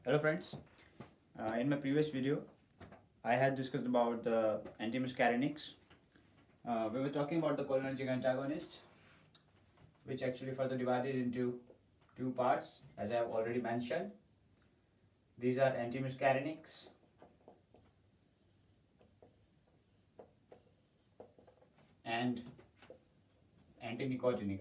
Hello friends, in my previous video I had discussed about the antimuscarinics. We were talking about the cholinergic antagonist, which actually further divided into two parts as I have already mentioned. These are antimuscarinics and antinicotinic.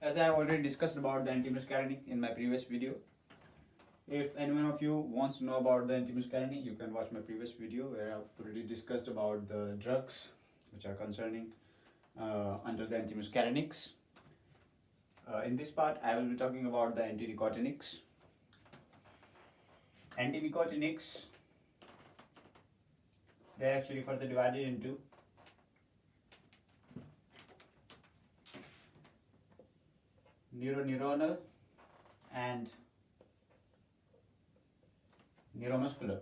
As I have already discussed about the antimuscarinic in my previous video, if anyone of you wants to know about the antimuscarinic, you can watch my previous video where I have already discussed about the drugs which are concerning under the antimuscarinics. In this part, I will be talking about the antinicotinics. Antinicotinics, they are actually further divided into neuronal and neuromuscular.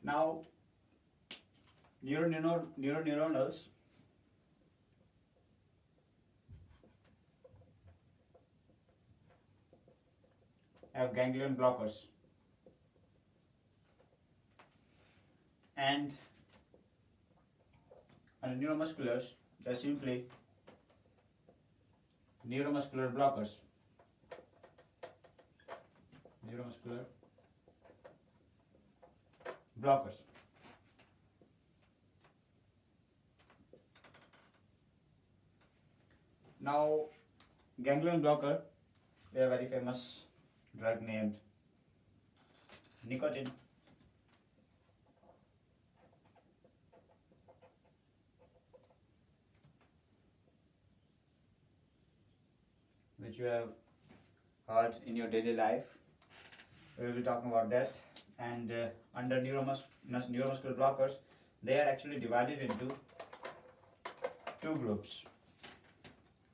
Now, neuronals have ganglion blockers, and neuromusculars, they're simply neuromuscular blockers. Neuromuscular blockers. Now, ganglion blocker, a very famous drug named nicotine. Which you have heard in your daily life. We will be talking about that. And under neuromuscular blockers, they are actually divided into two groups: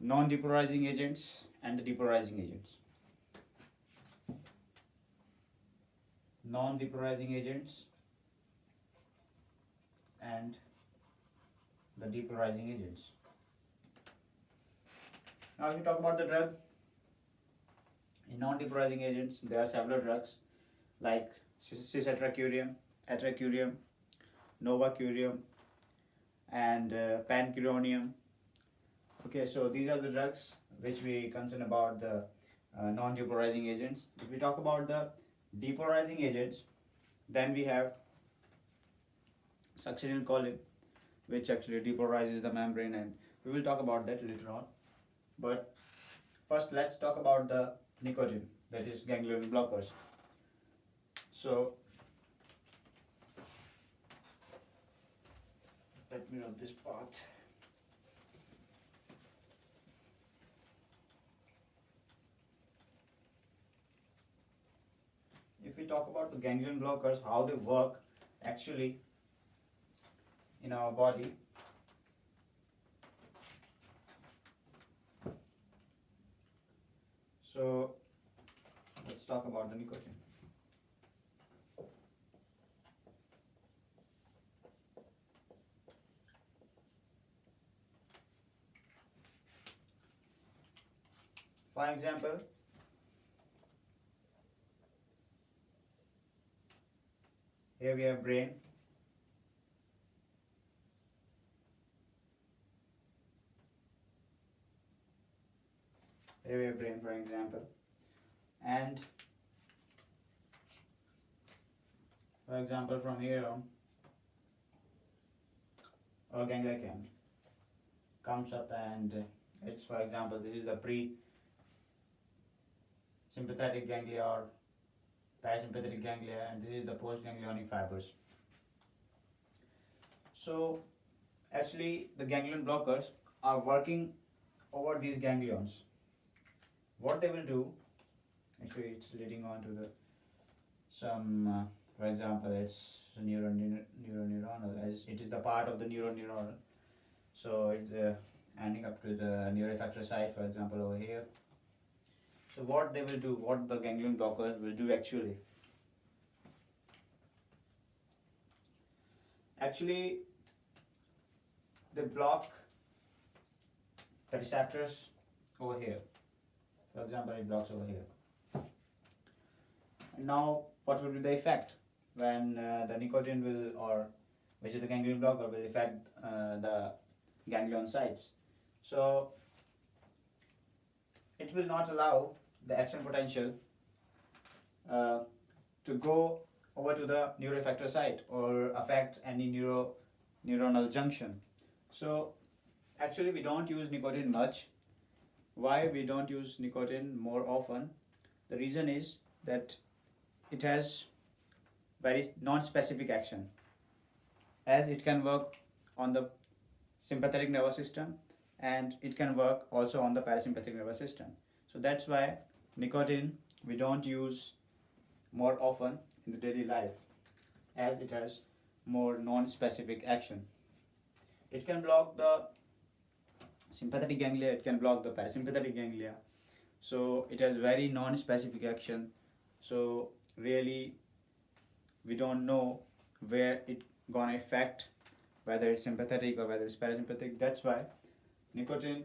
non-depolarizing agents and the depolarizing agents. Non-depolarizing agents and the depolarizing agents. Now, if we talk about the drug, in non-depolarizing agents, there are several drugs like cis-atracurium, atracurium, novacurium, and pancuronium. Okay, so these are the drugs which we concern about the non-depolarizing agents. If we talk about the depolarizing agents, then we have acetylcholine, which actually depolarizes the membrane, and we will talk about that later on. But first, let's talk about the nicotine, that is ganglion blockers. So let me rub this part. If we talk about the ganglion blockers, how they work actually in our body. So let's talk about the nicotine. For example, here we have brain. Here we have brain, for example, and for example, from here on, our ganglion comes up, and it's, for example, this is the pre-sympathetic ganglia or parasympathetic ganglia, and this is the postganglionic fibers. So actually, the ganglion blockers are working over these ganglions. What they will do, actually it's leading on to the some for example, it's neuronal, as it is the part of the neuronal, so it's ending up to the neuroeffector site, for example, over here. So what they will do, what the ganglion blockers will do actually, they block the receptors over here. For example, it blocks over here. And now, what will be the effect when the nicotine will, or which is the ganglion blocker, will affect the ganglion sites? So, it will not allow the action potential uh, to go over to the neuroeffector site or affect any neuronal junction. So, actually, we don't use nicotine much. Why we don't use nicotine more often? The reason is that it has very non-specific action, as it can work on the sympathetic nervous system and it can work also on the parasympathetic nervous system. So that's why nicotine we don't use more often in the daily life, as it has more non-specific action. It can block the sympathetic ganglia, it can block the parasympathetic ganglia. So it has very non-specific action. So really we don't know where it gonna affect, whether it's sympathetic or whether it's parasympathetic. That's why nicotine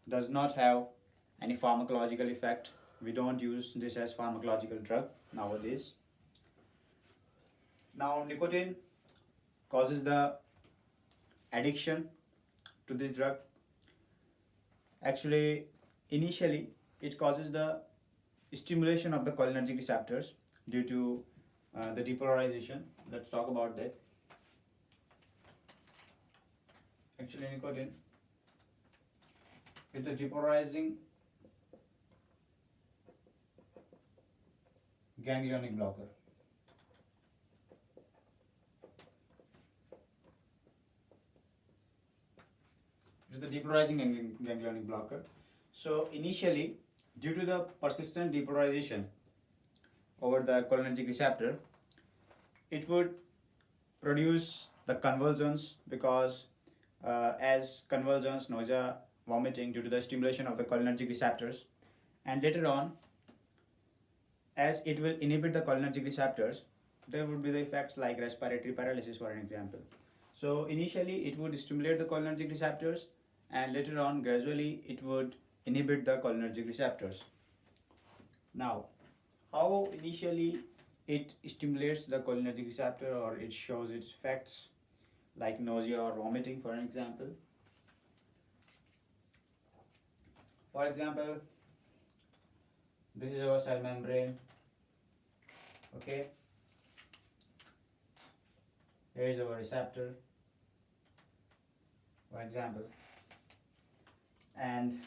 does not have any pharmacological effect. We don't use this as pharmacological drug nowadays. Now nicotine causes the addiction to this drug. Actually, initially it causes the stimulation of the cholinergic receptors due to the depolarization. Let's talk about that. Actually, nicotine is a depolarizing ganglionic blocker. It is the depolarizing ganglionic blocker. So initially, due to the persistent depolarization over the cholinergic receptor, it would produce the convulsions, because as convulsions, nausea, vomiting due to the stimulation of the cholinergic receptors, and later on, as it will inhibit the cholinergic receptors, there would be the effects like respiratory paralysis, for an example. So initially it would stimulate the cholinergic receptors, and later on gradually it would inhibit the cholinergic receptors. Now, how initially it stimulates the cholinergic receptor or it shows its effects like nausea or vomiting, for an example. For example, this is our cell membrane. Okay, here is our receptor, for example, and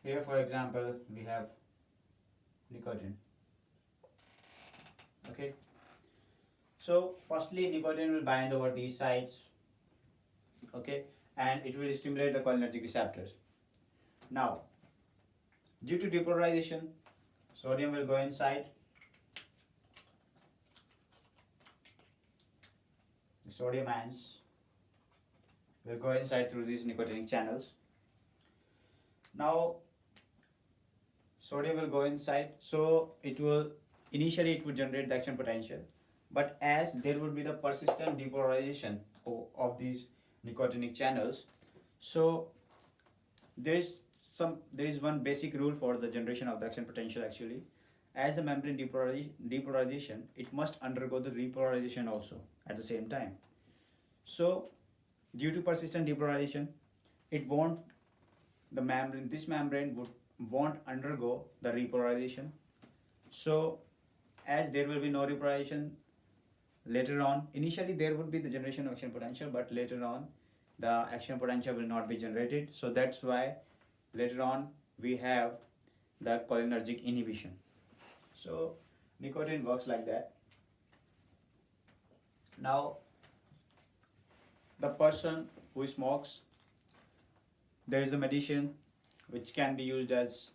here, for example, we have nicotine. Okay, so firstly nicotine will bind over these sites, okay, and it will stimulate the cholinergic receptors. Now, due to depolarization, sodium will go inside. The sodium ions will go inside through these nicotinic channels. Now, sodium will go inside, so it will initially it would generate the action potential, but as there would be the persistent depolarization of these nicotinic channels, so there is one basic rule for the generation of the action potential. Actually, as the membrane depolarization, it must undergo the repolarization also at the same time. So due to persistent depolarization, it won't the membrane this membrane won't undergo the repolarization. So as there will be no repolarization, later on, initially there would be the generation of action potential, but later on the action potential will not be generated. So that's why later on we have the cholinergic inhibition. So nicotine works like that. Now, the person who smokes, there is a medicine which can be used as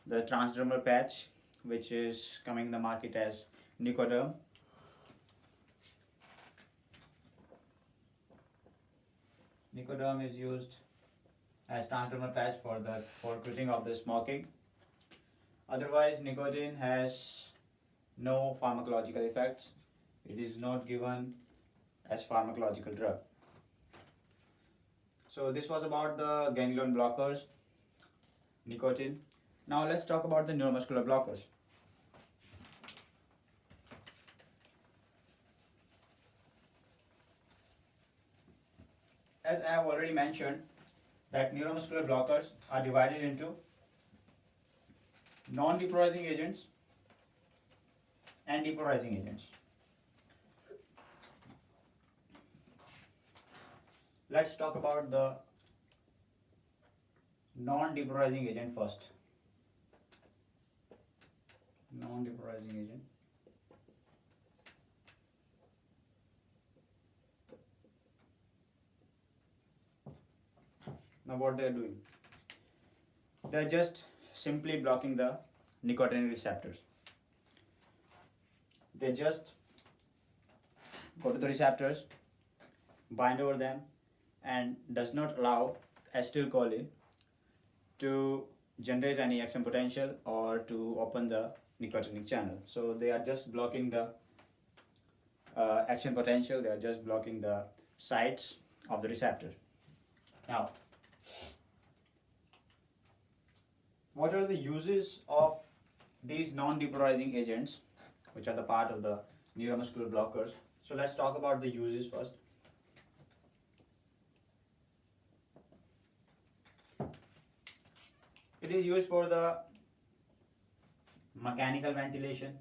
the transdermal patch, which is coming in the market as Nicodem. Nicodem is used as transdermal patch for quitting of the smoking. Otherwise, nicotine has no pharmacological effects. It is not given as pharmacological drug. So this was about the ganglion blockers, nicotine. Now let's talk about the neuromuscular blockers. As I have already mentioned, that neuromuscular blockers are divided into non-depolarizing agents and depolarizing agents. Let's talk about the non-depolarizing agent first. Non-depolarizing agent. Now what they are doing? They are just simply blocking the nicotinic receptors. They just go to the receptors, bind over them, and does not allow acetylcholine to generate any action potential or to open the nicotinic channel. So they are just blocking the action potential, they are just blocking the sites of the receptor. Now, what are the uses of these non-depolarizing agents, which are the part of the neuromuscular blockers? So let's talk about the uses first. It is used for the mechanical ventilation,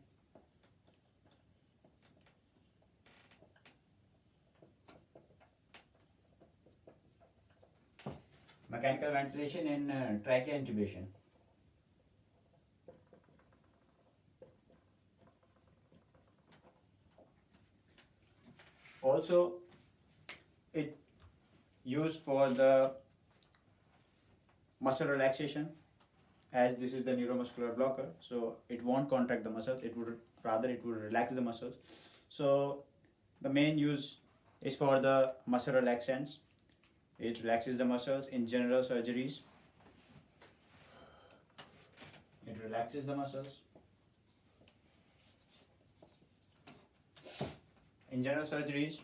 in trachea intubation. Also, it used for the muscle relaxation, as this is the neuromuscular blocker, so it won't contract the muscle, it would relax the muscles. So the main use is for the muscle relaxants. It relaxes the muscles in general surgeries. It relaxes the muscles. In general surgeries,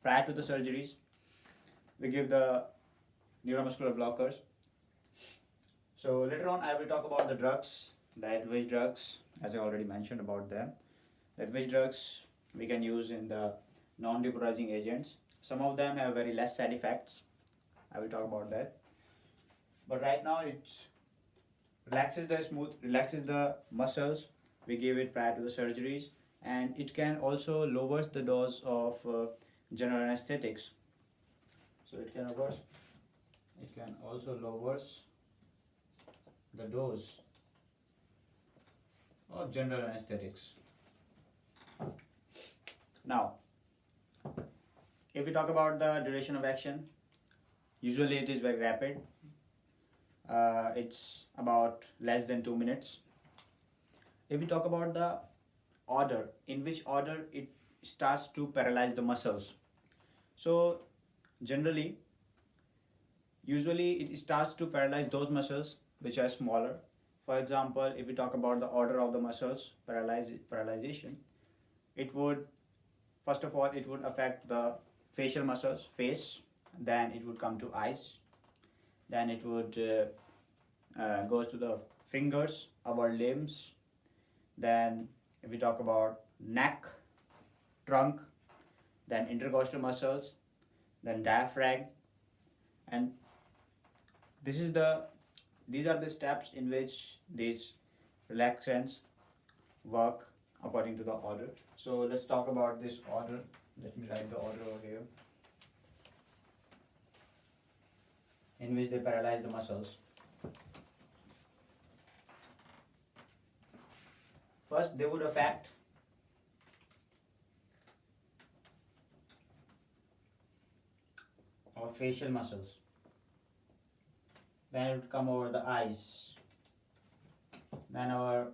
prior to the surgeries, we give the neuromuscular blockers. So later on I will talk about the drugs, the which drugs, as I already mentioned about them, that which drugs we can use in the non-depolarizing agents. Some of them have very less side effects. I will talk about that. But right now it relaxes the muscles. We give it prior to the surgeries, and it can also lowers the dose of general anesthetics. So it can also lowers the dose of general anesthetics. Now, if we talk about the duration of action, usually it is very rapid. It's about less than 2 minutes. If we talk about the order, in which order it starts to paralyze the muscles. So usually it starts to paralyze those muscles which are smaller. For example, if we talk about the order of the muscles paralyzation, it would, first of all, it would affect the facial muscles, face, then it would come to eyes, then it would goes to the fingers, our limbs, then if we talk about neck, trunk, then intercostal muscles, then diaphragm, and these are the steps in which these relaxants work according to the order. So let's talk about this order. Let me write the order over here, in which they paralyze the muscles. First, they would affect our facial muscles. Then it would come over the eyes. Then our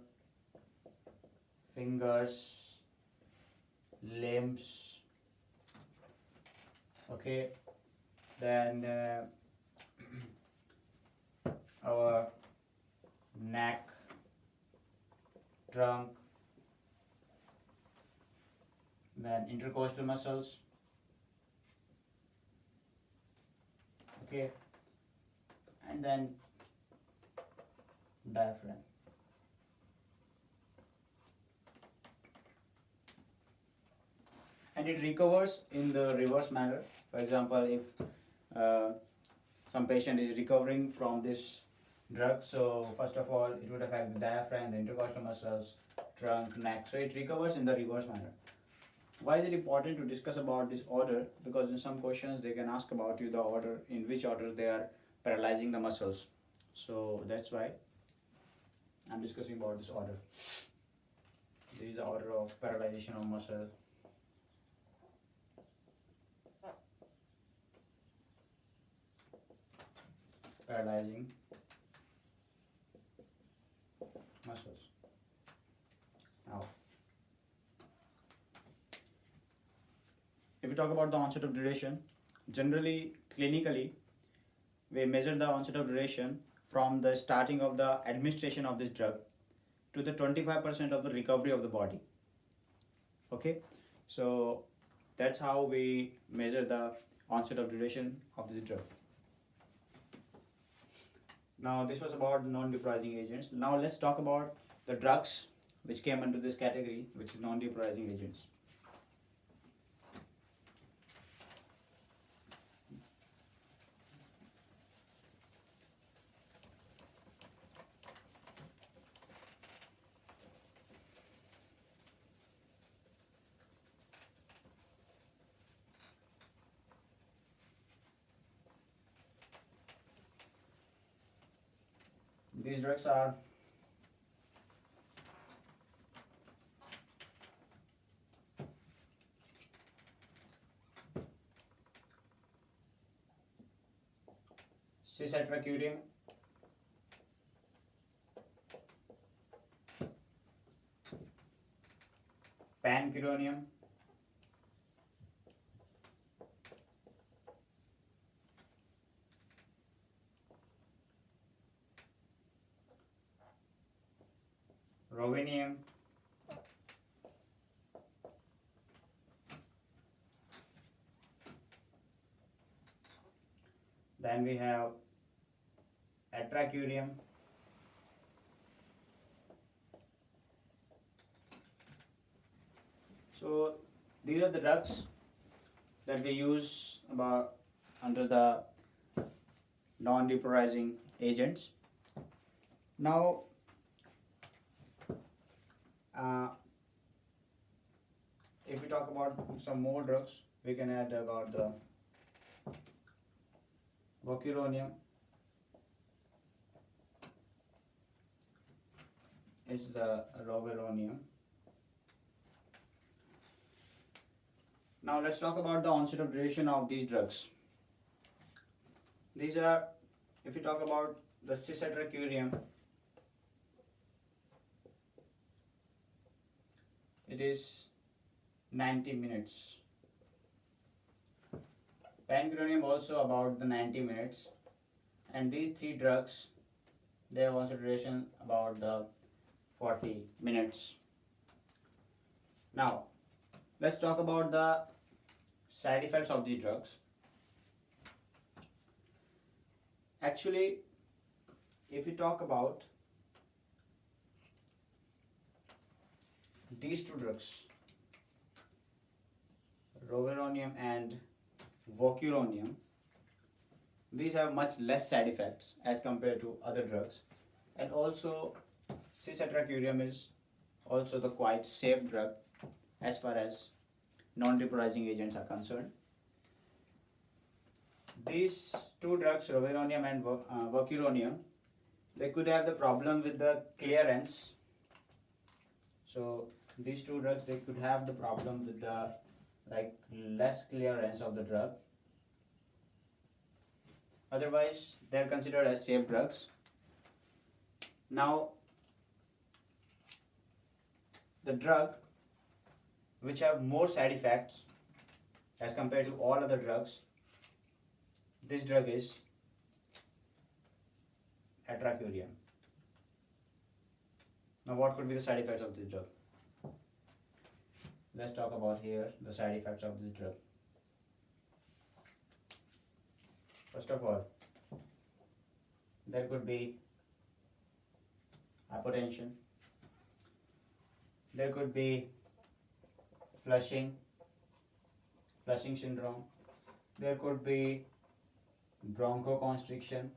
fingers, limbs. Okay. Then our neck, trunk, then intercostal muscles, Okay, and then diaphragm. And it recovers in the reverse manner. For example, if some patient is recovering from this drug, so first of all it would affect the diaphragm, the intercostal muscles, trunk, neck, so it recovers in the reverse manner. Why is it important to discuss about this order? Because in some questions they can ask about you the order, in which order they are paralyzing the muscles. So that's why I'm discussing about this order. This is the order of paralyzation of muscle. Paralyzing muscles. Now, if we talk about the onset of duration, generally, clinically, we measure the onset of duration from the starting of the administration of this drug to the 25% of the recovery of the body. Okay, so that's how we measure the onset of duration of this drug. Now this was about non-depolarizing agents. Now let's talk about the drugs which came under this category, which is non-depolarizing agents. These drugs are acetylcholine, pancuronium, rovinium, then we have atracurium, so these are the drugs that we use about under the non-depolarizing agents. Now if we talk about some more drugs, we can add about the vocuronium. It's the roveronium. Now let's talk about the onset of duration of these drugs. These are, if we talk about the acetylcholine, it is 90 minutes. Pancuronium also about the 90 minutes. And these three drugs, they have onset duration about the 40 minutes. Now, let's talk about the side effects of these drugs. Actually, if we talk about these two drugs, roveronium and vocuronium, these have much less side effects as compared to other drugs, and also acetylcholine is also the quite safe drug as far as non-depolarizing agents are concerned. These two drugs, roveronium and vocuronium, they could have the problem with the clearance. So these two drugs, they could have the problem with the less clearance of the drug. Otherwise, they are considered as safe drugs. Now, the drug which have more side effects as compared to all other drugs, this drug is atracurium. Now, what could be the side effects of this drug? Let's talk about here the side effects of this drug. First of all, there could be hypotension, there could be flushing syndrome, there could be bronchoconstriction.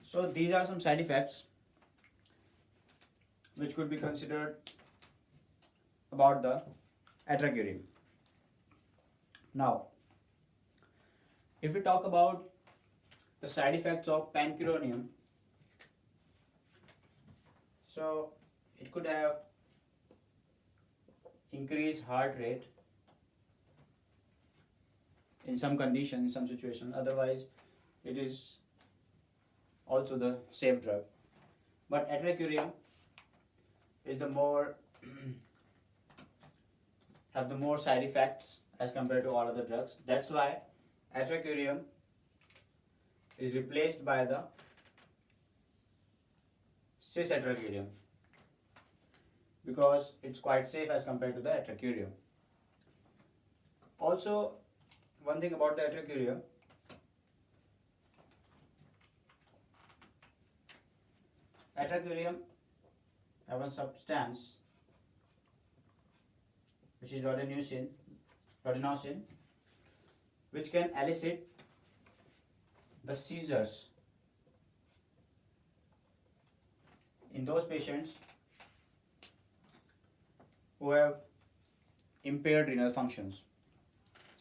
So these are some side effects which could be considered about the atracurium. Now, if we talk about the side effects of pancuronium, so it could have increased heart rate in some conditions, in some situations. Otherwise, it is also the safe drug. But atracurium is the more have the more side effects as compared to all other drugs. That's why atracurium is replaced by the cis-atracurium, because it's quite safe as compared to the atracurium. Also, one thing about the atracurium, atracurium have one substance which is rodenocin, which can elicit the seizures in those patients who have impaired renal functions.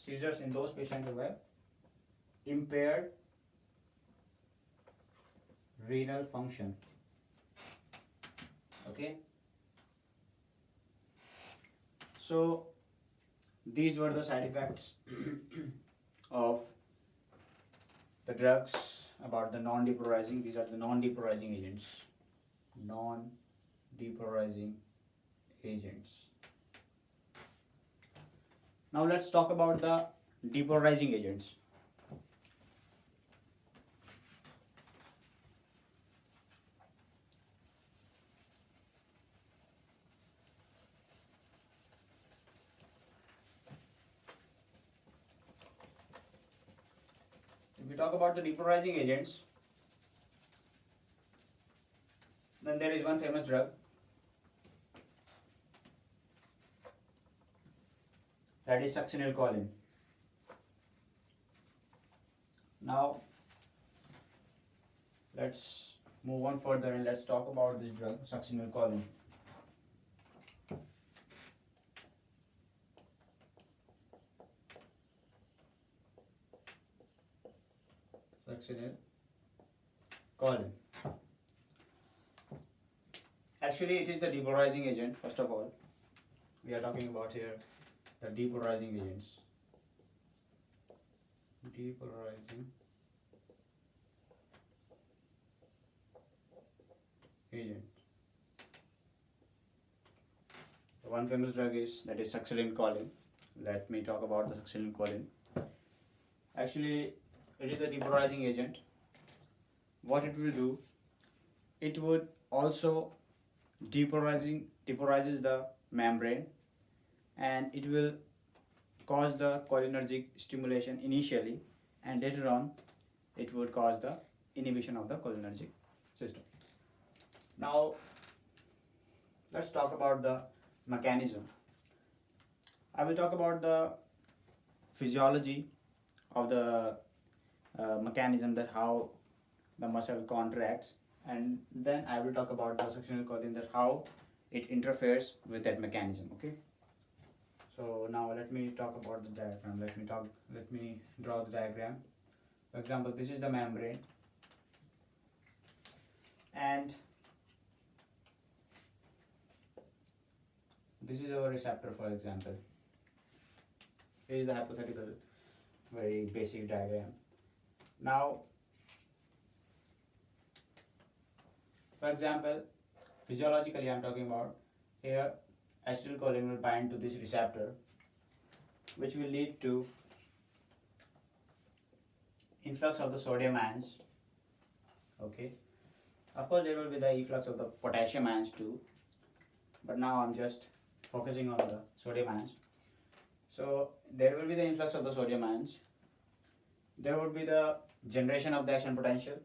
Seizures in those patients who have impaired renal function. Okay. So these were the side effects of the drugs about the non-depolarizing. These are the non-depolarizing agents. Non-depolarizing agents. Now let's talk about the depolarizing agents. If we talk about the depolarizing agents, then there is one famous drug, that is acetylcholine. Now let's move on further and let's talk about this drug, acetylcholine. Acetylcholine. Actually, it is the depolarizing agent. First of all, we are talking about here the depolarizing agents. Depolarizing agent. The one famous drug is that is acetylcholine. Let me talk about the acetylcholine. Actually, it is the depolarizing agent. What it will do, it would also depolarizes the membrane, and it will cause the cholinergic stimulation initially, and later on it would cause the inhibition of the cholinergic system. Now let's talk about the mechanism. I will talk about the physiology of the mechanism, that how the muscle contracts, and then I will talk about the acetylcholine, that how it interferes with that mechanism. Okay. So now let me talk about the diagram. Let me draw the diagram. For example, this is the membrane, and this is our receptor, for example. Here is the hypothetical, very basic diagram. Now, for example, physiologically I am talking about here, acetylcholine will bind to this receptor, which will lead to influx of the sodium ions. Okay. Of course, there will be the efflux of the potassium ions too, but now I'm just focusing on the sodium ions. So there will be the influx of the sodium ions. There would be the generation of the action potential.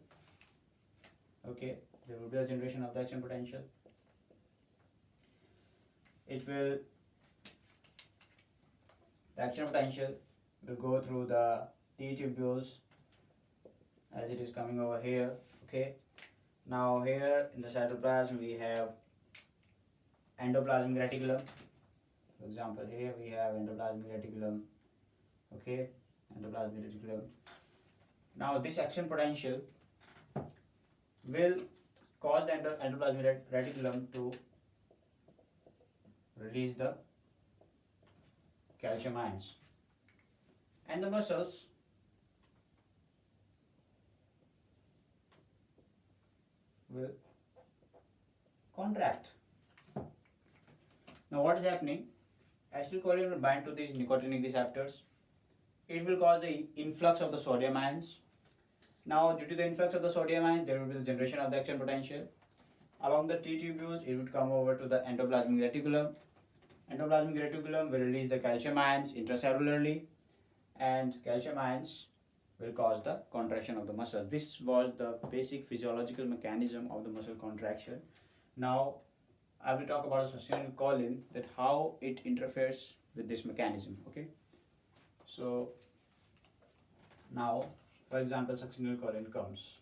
Okay, there will be a generation of the action potential. The action potential will go through the T tubules as it is coming over here. Okay, now here in the cytoplasm we have endoplasmic reticulum. For example, here we have endoplasmic reticulum. Okay, endoplasmic reticulum. Now this action potential will cause the endoplasmic reticulum to release the calcium ions, and the muscles will contract. Now what is happening? Acetylcholine will bind to these nicotinic receptors. It will cause the influx of the sodium ions. Now due to the influx of the sodium ions, there will be the generation of the action potential. Along the T tubules, it would come over to the endoplasmic reticulum. Endoplasmic reticulum will release the calcium ions intracellularly, and calcium ions will cause the contraction of the muscles. This was the basic physiological mechanism of the muscle contraction. Now I will talk about acetylcholine, that how it interferes with this mechanism. Okay, so now for example acetylcholine comes.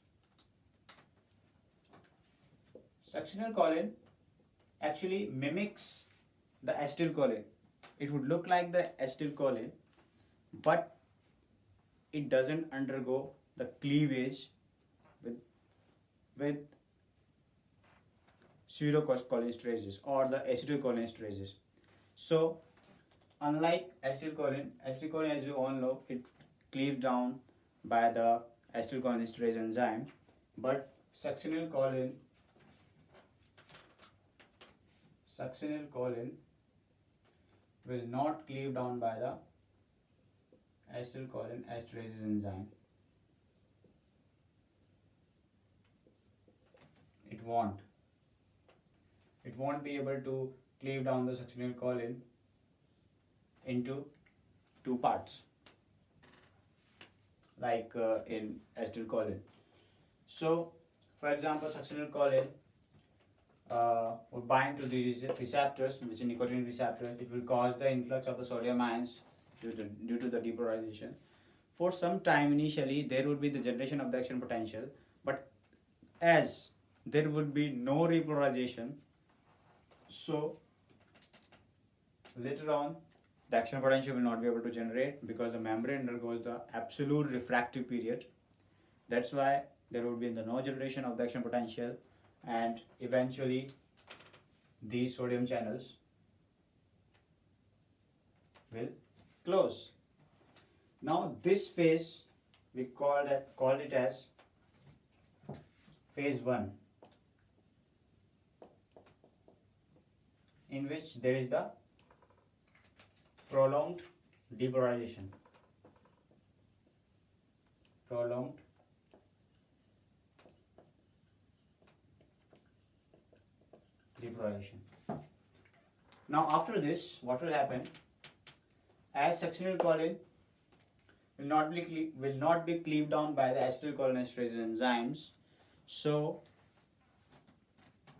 Acetylcholine actually mimics the acetylcholine. It would look like the acetylcholine, but it doesn't undergo the cleavage with pseudocholinesterases or the acetylcholinesterases. So unlike acetylcholine as we all know, it cleaved down by the acetylcholinesterase enzyme, but succinylcholine will not cleave down by the acetylcholinesterase enzyme. It won't be able to cleave down the succinylcholine into two parts like in acetylcholine. So for example, succinylcholine would bind to these receptors, which are nicotinic receptors. It will cause the influx of the sodium ions due to the depolarization. For some time initially, there would be the generation of the action potential, but as there would be no repolarization, so later on the action potential will not be able to generate because the membrane undergoes the absolute refractive period. That's why there would be no generation of the action potential, and eventually these sodium channels will close. Now this phase we called it as phase 1, in which there is the prolonged depolarization. Now after this, what will happen? As succinylcholine will not be cleaved down by the acetylcholinesterase enzymes, so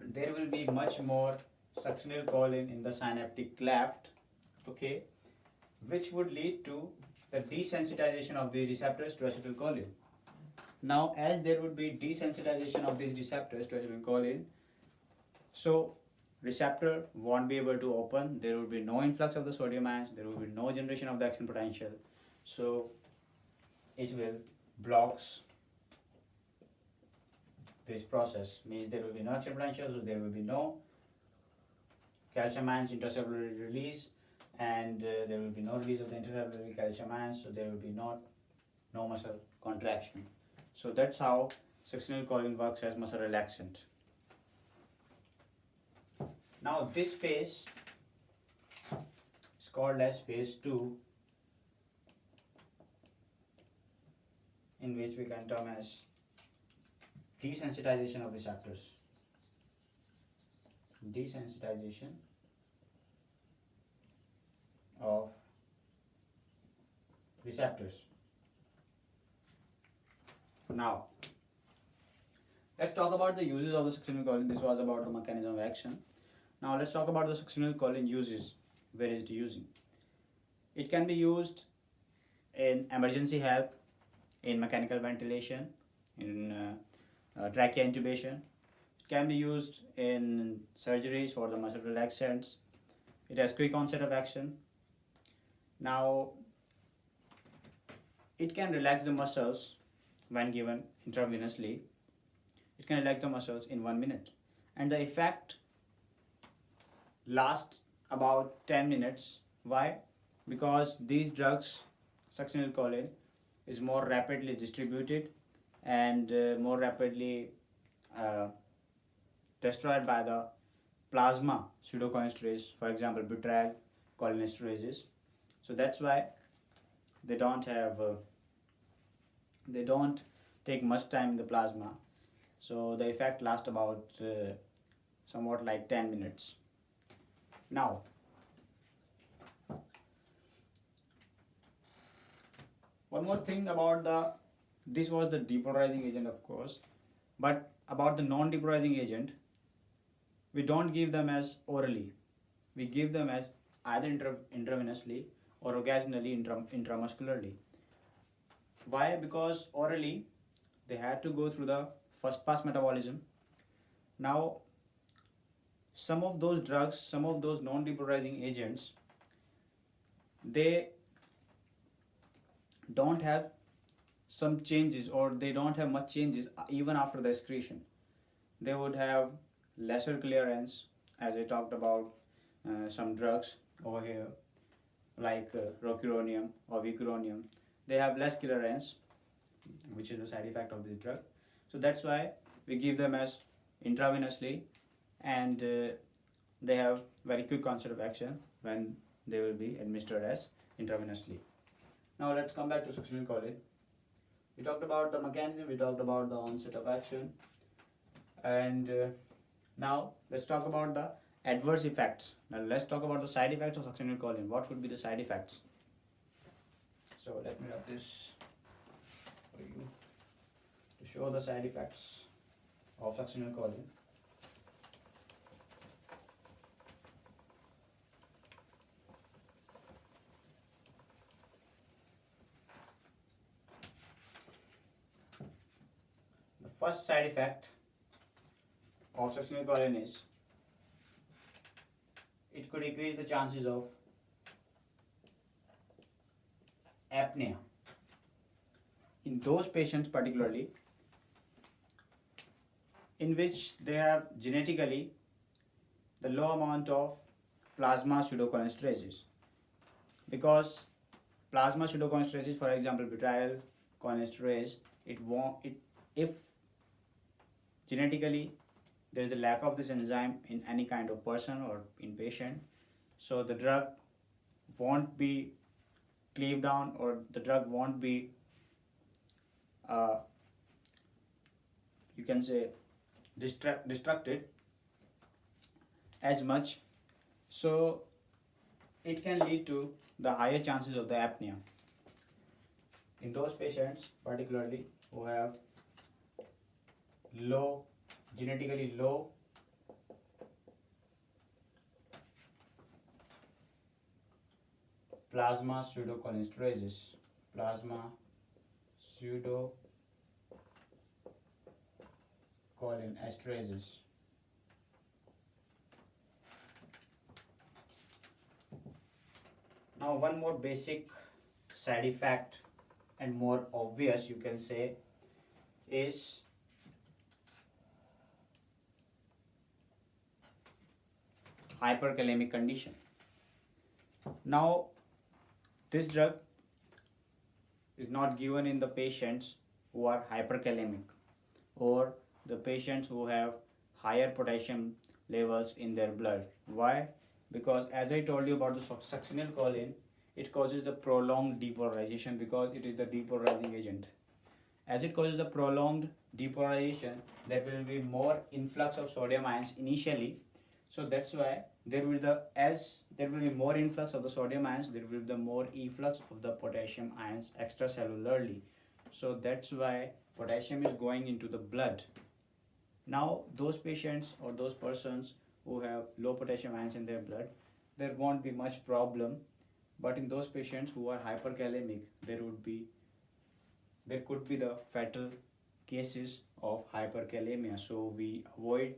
there will be much more succinylcholine in the synaptic cleft. Okay, which would lead to the desensitization of the receptors to acetylcholine. Now as there would be desensitization of these receptors to acetylcholine, so receptor won't be able to open, there will be no influx of the sodium ions, there will be no generation of the action potential, so it will blocks this process, means there will be no action potential, so there will be no calcium ions intracellular release, and there will be no release of the intracellular calcium ions, so there will be no muscle contraction. So that's how succinylcholine works as muscle relaxant. Now this phase is called as phase 2, in which we can term as desensitization of receptors. Desensitization of receptors. Now, let's talk about the uses of the succinylcholine. This was about the mechanism of action. Now, let's talk about the succinylcholine uses. Where is it using? It can be used in emergency help, in mechanical ventilation, in trachea intubation. It can be used in surgeries for the muscle relaxants. It has quick onset of action. Now, it can relax the muscles when given intravenously. It can relax the muscles in 1 minute. And the effect lasts about 10 minutes. Why? Because these drugs, succinylcholine, is more rapidly distributed and more rapidly destroyed by the plasma pseudocholinesterase, for example, butyryl cholinesterases. So that's why they don't take much time in the plasma. So the effect lasts about somewhat like 10 minutes. Now, one more thing about this was the depolarizing agent, of course, but about the non-depolarizing agent, we don't give them as orally. We give them as either intravenously or occasionally intramuscularly. Why? Because orally they had to go through the first pass metabolism. Now, some of those drugs, some of those non-depolarizing agents, they don't have some changes, or they don't have much changes even after the excretion. They would have lesser clearance, as I talked about some drugs over here like rocuronium or vicuronium. They have less clearance, which is the side effect of this drug. So that's why we give them as intravenously, and they have very quick onset of action when they will be administered as intravenously. Now let's come back to succinylcholine. We talked about the mechanism, we talked about the onset of action, and now let's talk about the adverse effects. Now let's talk about the side effects of succinylcholine. What could be the side effects? So let me write this for you to show the side effects of succinylcholine. The first side effect of succinylcholine is it could increase the chances of apnea in those patients, particularly in which they have genetically the low amount of plasma pseudocholinesterases, because plasma pseudocholinesterases, for example butyryl cholinesterase, if genetically there is a lack of this enzyme in any kind of person or in patient, so the drug won't be cleaved down, or the drug won't be you can say destructed as much, so it can lead to the higher chances of the apnea in those patients, particularly who have genetically low plasma pseudocholinesterases. Plasma pseudocholinesterases. Now, one more basic side effect and more obvious, you can say, is hyperkalemic condition. Now, this drug is not given in the patients who are hyperkalemic or the patients who have higher potassium levels in their blood. Why? Because as I told you about the succinylcholine, it causes the prolonged depolarization because it is the depolarizing agent. As it causes the prolonged depolarization, there will be more influx of sodium ions initially. So that's why there will be more influx of the sodium ions, there will be the more efflux of the potassium ions extracellularly. So that's why potassium is going into the blood. Now those patients or those persons who have low potassium ions in their blood, there won't be much problem. But in those patients who are hyperkalemic, there could be the fatal cases of hyperkalemia. So we avoid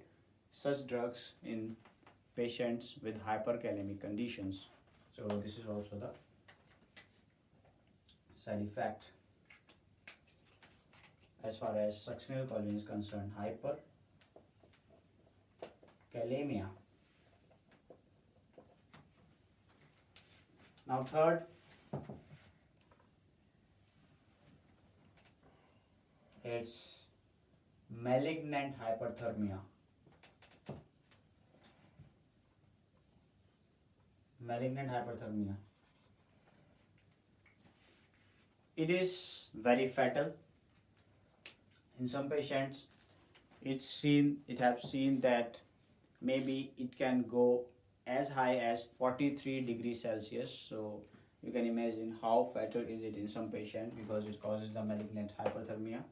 such drugs in patients with hyperkalemic conditions. So this is also the side effect as far as acetylcholine is concerned. Hyperkalemia. Now third, it's malignant hyperthermia. Malignant hyperthermia. It is very fatal. In some patients, it have seen that maybe it can go as high as 43 degrees Celsius. So you can imagine how fatal is it in some patient, because it causes the malignant hyperthermia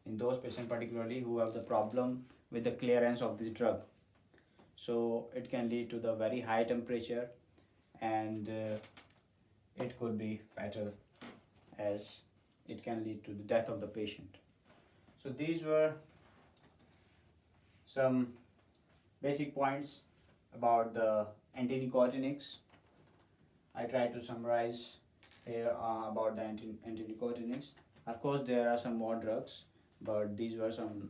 in those patients particularly who have the problem with the clearance of this drug. So it can lead to the very high temperature, and it could be fatal, as it can lead to the death of the patient. So these were some basic points about the antinicotinics. I tried to summarize here about the antinicotinics. Of course, there are some more drugs, but these were some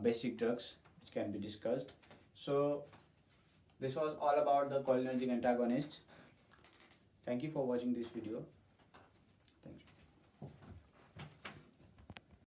basic drugs which can be discussed. So this was all about the cholinergic antagonist. Thank you for watching this video. Thank you.